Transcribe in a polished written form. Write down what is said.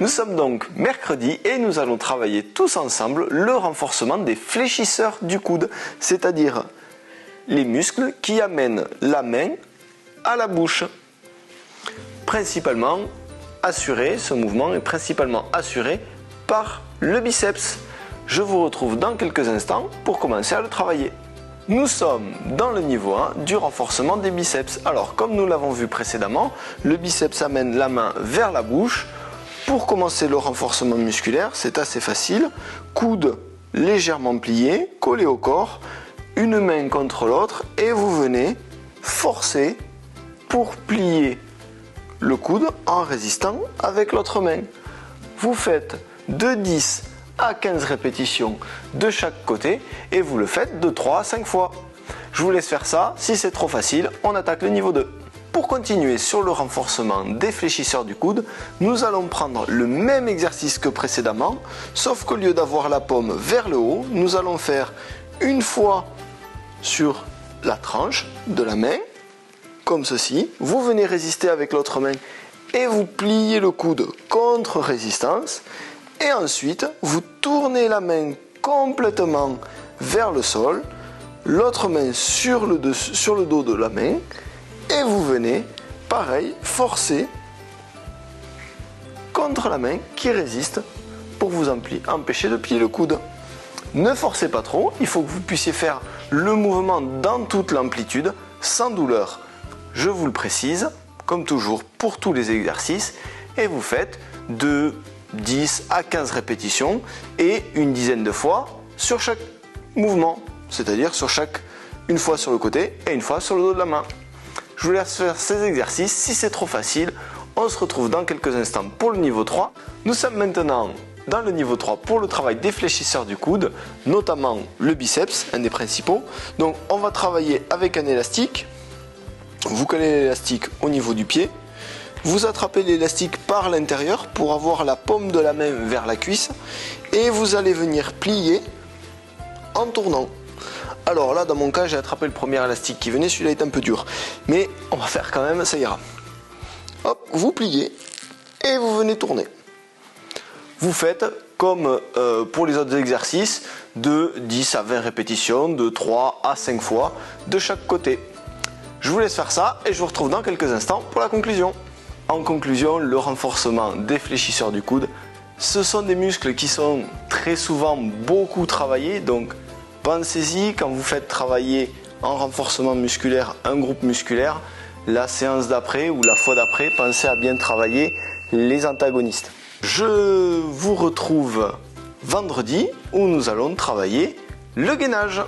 Nous sommes donc mercredi et nous allons travailler tous ensemble le renforcement des fléchisseurs du coude, c'est-à-dire les muscles qui amènent la main à la bouche. Principalement assuré, ce mouvement est principalement assuré par le biceps. Je vous retrouve dans quelques instants pour commencer à le travailler. Nous sommes dans le niveau 1 du renforcement des biceps. Alors comme nous l'avons vu précédemment, le biceps amène la main vers la bouche. Pour commencer le renforcement musculaire, c'est assez facile. Coude légèrement plié, collé au corps, une main contre l'autre et vous venez forcer pour plier le coude en résistant avec l'autre main. Vous faites de 10 à 15 répétitions de chaque côté et vous le faites de 3 à 5 fois. Je vous laisse faire ça. Si c'est trop facile, on attaque le niveau 2. Pour continuer sur le renforcement des fléchisseurs du coude, nous allons prendre le même exercice que précédemment, sauf qu'au lieu d'avoir la paume vers le haut, nous allons faire une fois sur la tranche de la main, comme ceci. Vous venez résister avec l'autre main et vous pliez le coude contre résistance. Et ensuite, vous tournez la main complètement vers le sol, l'autre main sur le dos de la main. Et vous venez, pareil, forcer contre la main qui résiste pour vous empêcher de plier le coude. Ne forcez pas trop, il faut que vous puissiez faire le mouvement dans toute l'amplitude, sans douleur. Je vous le précise, comme toujours pour tous les exercices, et vous faites de 10 à 15 répétitions et une dizaine de fois sur chaque mouvement, c'est-à-dire une fois sur le côté et une fois sur le dos de la main. Je vous laisse faire ces exercices. Si c'est trop facile, on se retrouve dans quelques instants pour le niveau 3. Nous sommes maintenant dans le niveau 3 pour le travail des fléchisseurs du coude, notamment le biceps, un des principaux. Donc on va travailler avec un élastique. Vous collez l'élastique au niveau du pied. Vous attrapez l'élastique par l'intérieur pour avoir la paume de la main vers la cuisse. Et vous allez venir plier en tournant. Alors là, dans mon cas, j'ai attrapé le premier élastique qui venait, celui-là est un peu dur. Mais on va faire quand même, ça ira. Hop, vous pliez et vous venez tourner. Vous faites comme pour les autres exercices, de 10 à 20 répétitions, de 3 à 5 fois de chaque côté. Je vous laisse faire ça et je vous retrouve dans quelques instants pour la conclusion. En conclusion, le renforcement des fléchisseurs du coude, ce sont des muscles qui sont très souvent beaucoup travaillés, donc pensez-y quand vous faites travailler en renforcement musculaire un groupe musculaire, la séance d'après ou la fois d'après, pensez à bien travailler les antagonistes. Je vous retrouve vendredi où nous allons travailler le gainage.